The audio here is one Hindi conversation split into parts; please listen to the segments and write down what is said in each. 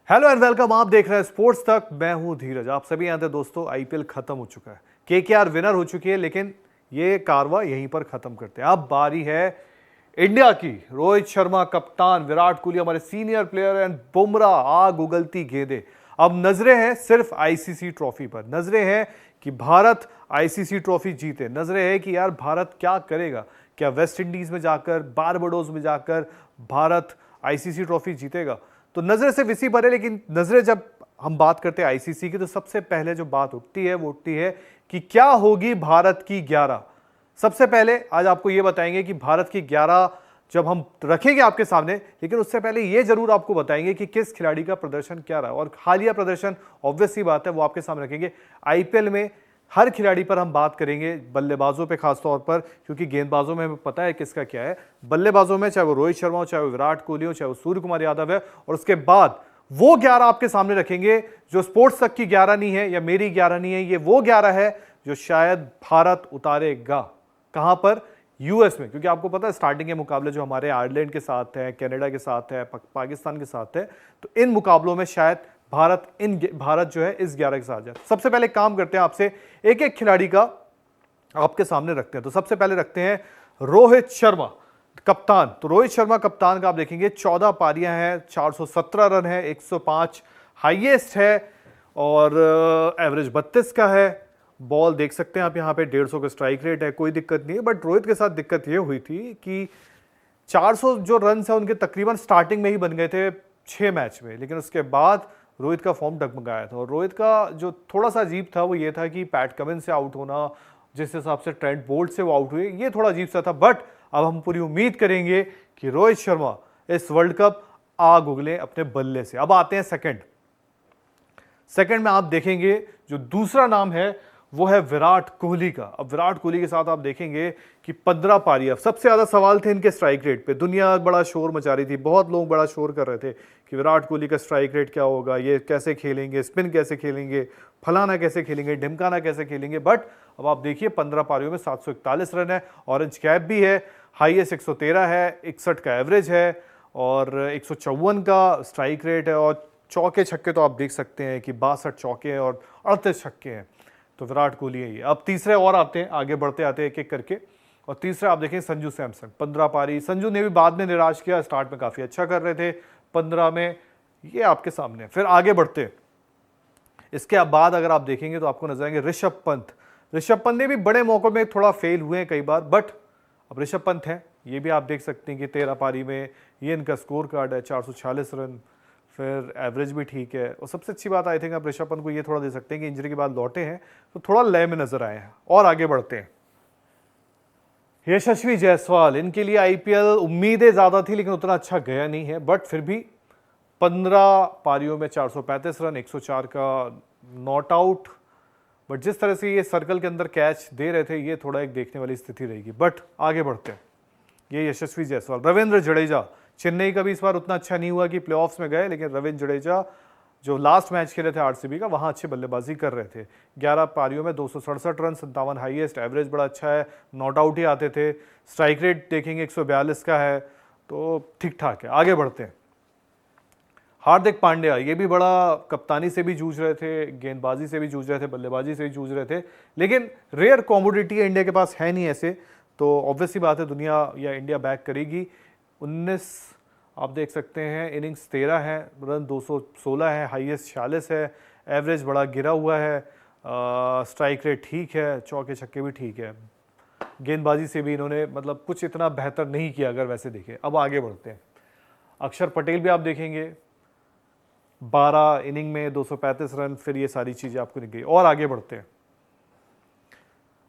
Hello and welcome. आप देख रहे हैं स्पोर्ट्स तक। मैं हूं धीरज। आप सभी जानते हैं दोस्तों, आईपीएल खत्म हो चुका है। केकेआर विनर हो चुकी है, लेकिन ये कारवा यहीं पर खत्म करते हैं। अब बारी है इंडिया की। रोहित शर्मा कप्तान, विराट कोहली हमारे सीनियर प्लेयर एंड बुमराह आग उगलती गेंदें। अब नजरें हैं सिर्फ आईसीसी ट्रॉफी पर। नजरें हैं कि भारत आईसीसी ट्रॉफी जीते। नजरें हैं कि यार भारत क्या करेगा। क्या वेस्ट इंडीज में जाकर, बारबाडोस में जाकर भारत आईसीसी ट्रॉफी जीतेगा? तो नजरें सिर्फ इसी पर है, लेकिन नजरें जब हम बात करते हैं आईसीसी की, तो सबसे पहले जो बात उठती है वो उठती है कि क्या होगी भारत की 11। सबसे पहले आज आपको यह बताएंगे कि भारत की 11 जब हम रखेंगे आपके सामने, लेकिन उससे पहले यह जरूर आपको बताएंगे कि किस खिलाड़ी का प्रदर्शन क्या रहा। और हालिया प्रदर्शन ऑब्वियस सी बात है, वो आपके सामने रखेंगे। आईपीएल में हर खिलाड़ी पर हम बात करेंगे, बल्लेबाजों पे खास तौर पर, क्योंकि गेंदबाजों में हमें पता है किसका क्या है। बल्लेबाजों में चाहे वो रोहित शर्मा हो, चाहे वो विराट कोहली हो, चाहे वो सूर्य कुमार यादव है। और उसके बाद वो 11 आपके सामने रखेंगे जो स्पोर्ट्स तक की 11 नहीं है या मेरी 11 नहीं है। ये वो 11 है जो शायद भारत उतारेगा। कहां पर? यूएस में। क्योंकि आपको पता है स्टार्टिंग के मुकाबले जो हमारे आयरलैंड के साथ है, कनाडा के साथ है, पाकिस्तान के साथ है, तो इन मुकाबलों में शायद भारत जो है इस 11 के साथ जाए। सबसे पहले काम करते हैं, आपसे एक एक खिलाड़ी का आपके सामने रखते हैं। तो सबसे पहले रखते हैं रोहित शर्मा कप्तान। तो रोहित शर्मा कप्तान का आप देखेंगे 14 पारियां हैं, 417 रन है, 105 हाईएस्ट है और एवरेज 32 का है। बॉल देख सकते हैं आप यहाँ पे 150 का स्ट्राइक रेट है, कोई दिक्कत नहीं है। बट रोहित के साथ दिक्कत ये हुई थी कि 400 जो रन है उनके तकरीबन स्टार्टिंग में ही बन गए थे 6 मैच में, लेकिन उसके बाद रोहित का फॉर्म डगमगाया था। और रोहित का जो थोड़ा सा अजीब था वो ये था कि पैट कमिंस से आउट होना, जिस हिसाब से ट्रेंट बोल्ट से वो आउट हुए, ये थोड़ा अजीब सा था। बट अब हम पूरी उम्मीद करेंगे कि रोहित शर्मा इस वर्ल्ड कप आग उगले अपने बल्ले से। अब आते हैं सेकंड में आप देखेंगे जो दूसरा नाम है वो है विराट कोहली का। अब विराट कोहली के साथ आप देखेंगे कि 15 पारियां। सबसे ज्यादा सवाल थे इनके स्ट्राइक रेट पे। दुनिया बड़ा शोर मचा रही थी, बहुत लोग बड़ा शोर कर रहे थे कि विराट कोहली का स्ट्राइक रेट क्या होगा, ये कैसे खेलेंगे, स्पिन कैसे खेलेंगे, फलाना कैसे खेलेंगे, ढिमकाना कैसे खेलेंगे। बट अब आप देखिए 15 पारियों में 741 रन है, ऑरेंज कैप भी है, हाईएस्ट 113 है, 61 का एवरेज है और 154 का स्ट्राइक रेट है। और चौके छक्के तो आप देख सकते हैं कि 62 चौके हैं और 38 छक्के हैं। तो विराट कोहली है ये। अब तीसरे और आते हैं, आगे बढ़ते आते हैं एक एक करके। और तीसरा आप देखें संजू सैमसन, 15 पारी। संजू ने भी बाद में निराश किया, स्टार्ट में काफी अच्छा कर रहे थे 15 में। ये आपके सामने। फिर आगे बढ़ते हैं, इसके बाद अगर आप देखेंगे तो आपको नजर आएंगे ऋषभ पंत। ऋषभ पंत ने भी बड़े मौकों में थोड़ा फेल हुए हैं कई बार, बट अब ऋषभ पंत है। ये भी आप देख सकते हैं कि 13 पारी में ये इनका स्कोर कार्ड है, 446 रन, फिर एवरेज भी ठीक है। और सबसे अच्छी बात आई थिंक आप ऋषभ पंत को ये थोड़ा दे सकते हैं कि इंजरी के बाद लौटे हैं तो थोड़ा लय में नजर आए हैं। और आगे बढ़ते हैं, यशस्वी जायसवाल। इनके लिए आईपीएल उम्मीदें ज्यादा थी लेकिन उतना अच्छा गया नहीं है, बट फिर भी 15 पारियों में 435 रन, 104 का नॉट आउट। बट जिस तरह से ये सर्कल के अंदर कैच दे रहे थे, ये थोड़ा एक देखने वाली स्थिति रहेगी। बट आगे बढ़ते हैं, ये यशस्वी जायसवाल। रविंद्र जडेजा, चेन्नई का भी इस बार उतना अच्छा नहीं हुआ कि प्लेऑफ्स में गए, लेकिन रविंद्र जडेजा जो लास्ट मैच खेले थे आरसीबी का, वहां अच्छी बल्लेबाजी कर रहे थे। 11 पारियों में 267 रन, 57 हाईएस्ट, एवरेज बड़ा अच्छा है, नॉट आउट ही आते थे। स्ट्राइक रेट देखेंगे 142 का है, तो ठीक ठाक है। आगे बढ़ते हैं, हार्दिक पांड्या। ये भी बड़ा कप्तानी से भी जूझ रहे थे, गेंदबाजी से भी जूझ रहे थे, बल्लेबाजी से भी जूझ रहे थे, लेकिन रेयर कॉमोडिटी इंडिया के पास है नहीं ऐसे। तो ऑब्वियसली बात है दुनिया या इंडिया बैक करेगी। 19 आप देख सकते हैं, इनिंग्स 13 है, रन 216 है, हाईएस्ट 46 है, एवरेज बड़ा गिरा हुआ है, स्ट्राइक रेट ठीक है, चौके छक्के भी ठीक है। गेंदबाजी से भी इन्होंने मतलब कुछ इतना बेहतर नहीं किया अगर वैसे देखें। अब आगे बढ़ते हैं, अक्षर पटेल भी आप देखेंगे 12 इनिंग में 235 रन, फिर ये सारी चीजें आपको दिख गई। और आगे बढ़ते हैं,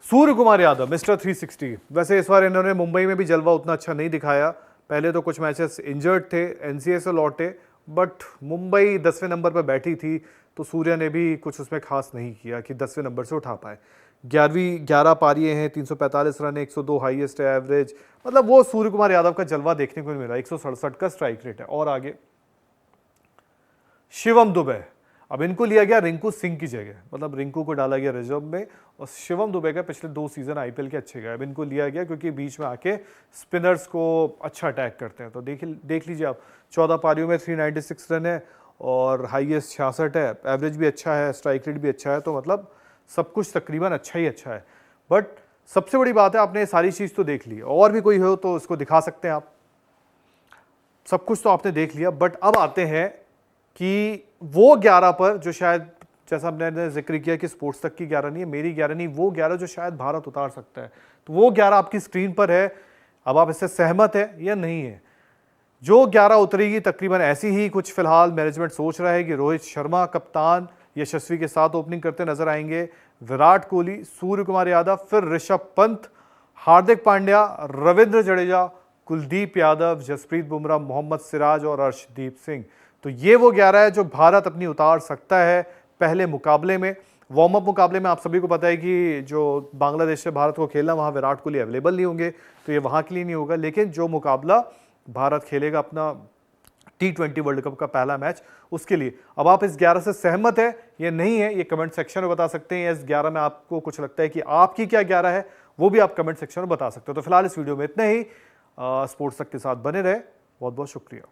सूर्य कुमार यादव, मिस्टर 360। वैसे इस बार इन्होंने मुंबई में भी जलवा उतना अच्छा नहीं दिखाया। पहले तो कुछ मैचेस इंजर्ड थे, एनसीए से लौटे, बट मुंबई 10वें नंबर पर बैठी थी, तो सूर्य ने भी कुछ उसमें खास नहीं किया कि 10वें नंबर से उठा पाए। 11 पारियां हैं, 345 रन, 102 हाईएस्ट है, एवरेज। मतलब वो सूर्य कुमार यादव का जलवा देखने को नहीं मिला। 167 का स्ट्राइक रेट है। और आगे शिवम दुबे। अब इनको लिया गया रिंकू सिंह की जगह, मतलब रिंकू को डाला गया रिजर्व में, और शिवम दुबे का पिछले 2 सीजन आईपीएल के अच्छे गए। अब इनको लिया गया क्योंकि बीच में आके स्पिनर्स को अच्छा अटैक करते हैं। तो देख लीजिए आप, 14 पारियों में 396 रन है और हाईएस्ट 66 है, एवरेज भी अच्छा है, स्ट्राइक रेट भी अच्छा है, तो मतलब सब कुछ तकरीबन अच्छा ही अच्छा है। बट सबसे बड़ी बात है आपने सारी चीज़ तो देख ली, और भी कोई हो तो उसको दिखा सकते हैं आप। सब कुछ तो आपने देख लिया, बट अब आते हैं कि वो 11 पर जो शायद, जैसा मैंने जिक्र किया कि स्पोर्ट्स तक की 11 नहीं है, मेरी 11 नहीं, वो 11 जो शायद भारत उतार सकता है। तो वो 11 आपकी स्क्रीन पर है। अब आप इससे सहमत है या नहीं है? जो 11 उतरेगी तकरीबन ऐसी ही कुछ फिलहाल मैनेजमेंट सोच रहा है कि रोहित शर्मा कप्तान यशस्वी के साथ ओपनिंग करते नजर आएंगे, विराट कोहली, सूर्य कुमार यादव, फिर ऋषभ पंत, हार्दिक पांड्या, रविंद्र जडेजा, कुलदीप यादव, जसप्रीत बुमराह, मोहम्मद सिराज और अर्शदीप सिंह। तो ये वो 11 है जो भारत अपनी उतार सकता है पहले मुकाबले में। वार्म अप मुकाबले में आप सभी को पता है कि जो बांग्लादेश से भारत को खेलना, वहाँ विराट कोहली अवेलेबल नहीं होंगे, तो ये वहाँ के लिए नहीं होगा। लेकिन जो मुकाबला भारत खेलेगा अपना T20 वर्ल्ड कप का पहला मैच, उसके लिए अब आप इस 11 से सहमत है या नहीं है, ये कमेंट सेक्शन में बता सकते हैं। इस 11 में आपको कुछ लगता है कि आपकी क्या 11 है, वो भी आप कमेंट सेक्शन में बता सकते हो। तो फिलहाल इस वीडियो में इतना ही। स्पोर्ट्स तक के साथ बने रहे। बहुत बहुत शुक्रिया।